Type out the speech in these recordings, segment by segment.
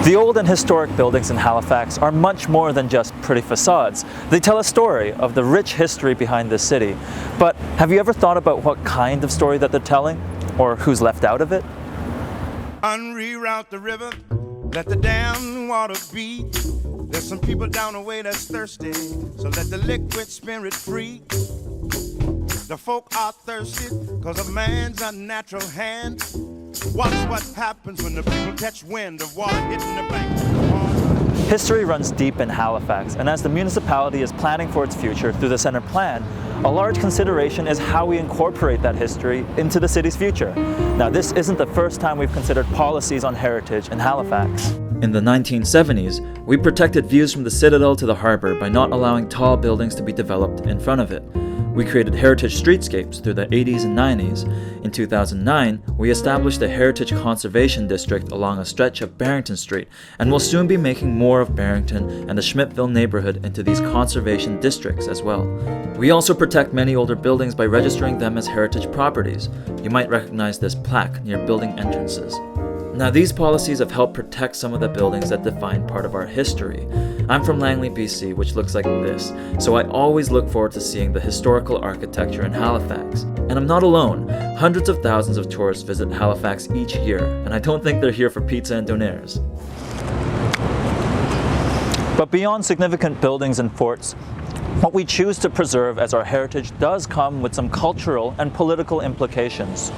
The old and historic buildings in Halifax are much more than just pretty facades. They tell a story of the rich history behind this city. But have you ever thought about what kind of story that they're telling? Or who's left out of it? Unreroute the river, let the damn water beat. There's some people down the way that's thirsty, so let the liquid spirit free. The folk are thirsty because of man's unnatural hand. Watch what happens when the people catch wind of water hitting the bank. History runs deep in Halifax, and as the municipality is planning for its future through the Centre Plan, a large consideration is how we incorporate that history into the city's future. Now, this isn't the first time we've considered policies on heritage in Halifax. In the 1970s, we protected views from the Citadel to the harbour by not allowing tall buildings to be developed in front of it. We created heritage streetscapes through the 80s and 90s. In 2009, we established a heritage conservation district along a stretch of Barrington Street, and will soon be making more of Barrington and the Schmidtville neighborhood into these conservation districts as well. We also protect many older buildings by registering them as heritage properties. You might recognize this plaque near building entrances. Now, these policies have helped protect some of the buildings that define part of our history. I'm from Langley, BC, which looks like this, so I always look forward to seeing the historical architecture in Halifax. And I'm not alone. Hundreds of thousands of tourists visit Halifax each year, and I don't think they're here for pizza and donaires. But beyond significant buildings and forts, what we choose to preserve as our heritage does come with some cultural and political implications.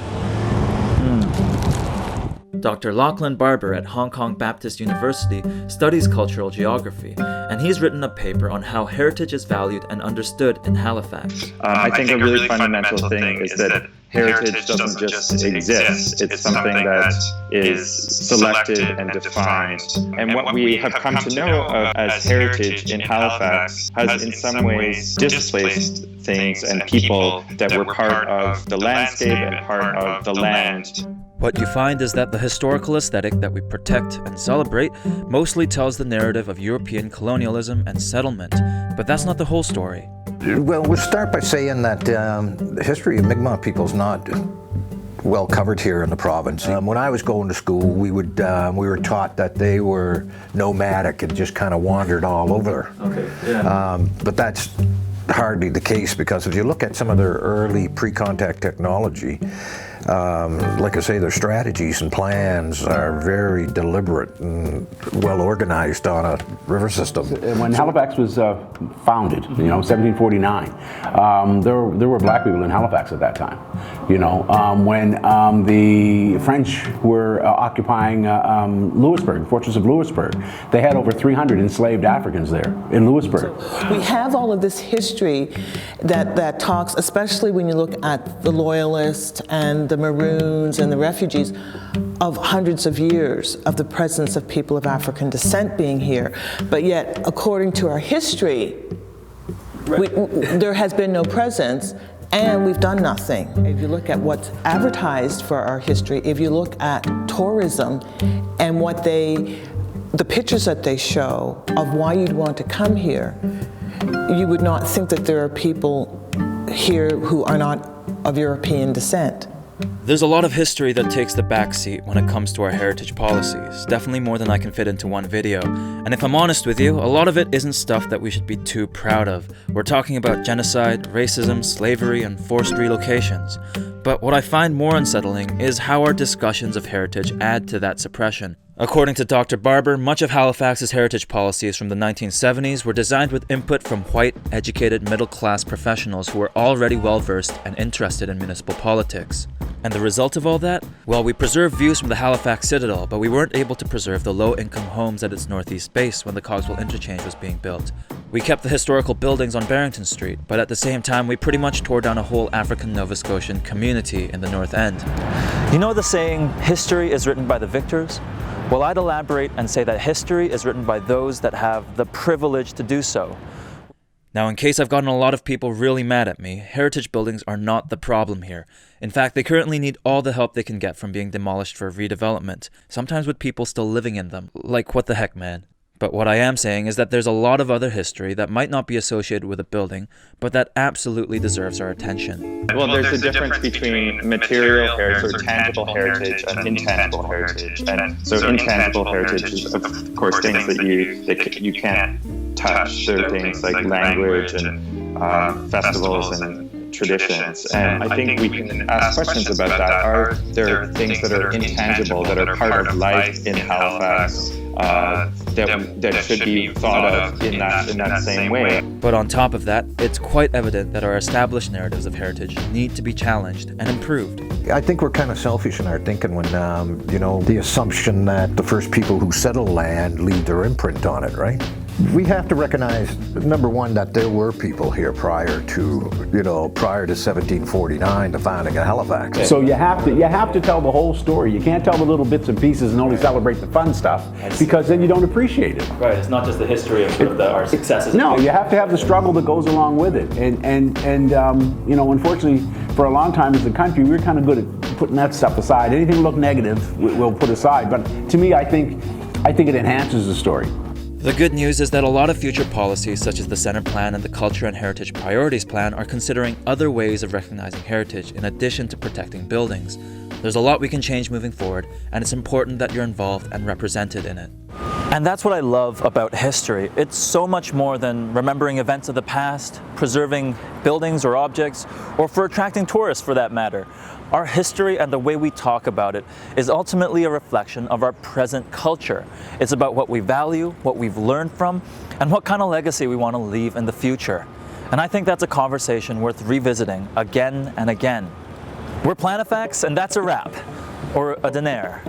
Dr. Lachlan Barber at Hong Kong Baptist University studies cultural geography, and he's written a paper on how heritage is valued and understood in Halifax. I think a really fundamental thing is that heritage doesn't just exist. It's something that is selected and defined. And what we have come to know of as heritage in Halifax has in some ways displaced things and people that were part of the landscape and part of the land. What you find is that the historical aesthetic that we protect and celebrate mostly tells the narrative of European colonialism and settlement, but that's not the whole story. Well, we'll start by saying that the history of Mi'kmaq people is not well covered here in the province. When I was going to school, we were taught that they were nomadic and just kind of wandered all over. Okay, yeah. But that's hardly the case, because if you look at some of their early pre-contact technology, like I say, their strategies and plans are very deliberate and well organized on a river system. When Halifax was founded, 1749, there were black people in Halifax at that time. When the French were occupying Louisbourg, the Fortress of Louisbourg, they had over 300 enslaved Africans there in Louisbourg. We have all of this history that talks, especially when you look at the Loyalists and the Maroons and the refugees, of hundreds of years of the presence of people of African descent being here. But yet, according to our history, there has been no presence, and we've done nothing. If you look at what's advertised for our history, if you look at tourism and the pictures that they show of why you'd want to come here, you would not think that there are people here who are not of European descent. There's a lot of history that takes the backseat when it comes to our heritage policies, definitely more than I can fit into one video. And if I'm honest with you, a lot of it isn't stuff that we should be too proud of. We're talking about genocide, racism, slavery, and forced relocations. But what I find more unsettling is how our discussions of heritage add to that suppression. According to Dr. Barber, much of Halifax's heritage policies from the 1970s were designed with input from white, educated, middle-class professionals who were already well-versed and interested in municipal politics. And the result of all that? Well, we preserved views from the Halifax Citadel, but we weren't able to preserve the low-income homes at its northeast base when the Cogswell Interchange was being built. We kept the historical buildings on Barrington Street, but at the same time, we pretty much tore down a whole African Nova Scotian community in the North End. You know the saying, history is written by the victors? Well, I'd elaborate and say that history is written by those that have the privilege to do so. Now, in case I've gotten a lot of people really mad at me, heritage buildings are not the problem here. In fact, they currently need all the help they can get from being demolished for redevelopment, sometimes with people still living in them. Like, what the heck, man? But what I am saying is that there's a lot of other history that might not be associated with a building, but that absolutely deserves our attention. Well, there's a difference between material heritage or tangible heritage and intangible heritage. And so intangible heritage is, of course, things that you can't touch. There are things like language and festivals and traditions. And I think we can ask questions about that. Are there things that are intangible, that are part of life in Halifax, that should be thought of in that same way? But on top of that, it's quite evident that our established narratives of heritage need to be challenged and improved. I think we're kind of selfish in our thinking when, the assumption that the first people who settle land leave their imprint on it, right? We have to recognize, number one, that there were people here prior to 1749, the founding of Halifax. So you have to tell the whole story. You can't tell the little bits and pieces and only celebrate the fun stuff, because then you don't appreciate it. Right, it's not just the history of sort of our successes. No, you have to have the struggle that goes along with it. And unfortunately, for a long time as a country, we were kind of good at putting that stuff aside. Anything that looked negative, we'll put aside. But to me, I think it enhances the story. The good news is that a lot of future policies, such as the Centre Plan and the Culture and Heritage Priorities Plan, are considering other ways of recognizing heritage in addition to protecting buildings. There's a lot we can change moving forward, and it's important that you're involved and represented in it. And that's what I love about history. It's so much more than remembering events of the past, preserving buildings or objects, or for attracting tourists for that matter. Our history and the way we talk about it is ultimately a reflection of our present culture. It's about what we value, what we've learned from, and what kind of legacy we want to leave in the future. And I think that's a conversation worth revisiting again and again. We're Planifax, and that's a wrap. Or a diner.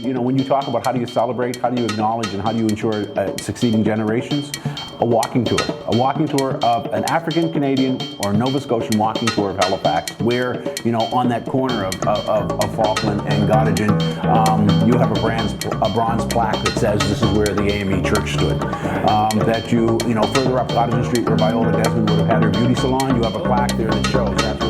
When you talk about how do you celebrate, how do you acknowledge, and how do you ensure succeeding generations, a walking tour of an African Canadian or Nova Scotian walking tour of Halifax, where, on that corner of Falkland and Gottingen, you have a bronze plaque that says this is where the AME Church stood. That further up Gottingen Street, where Viola Desmond would have had her beauty salon, you have a plaque there that shows that's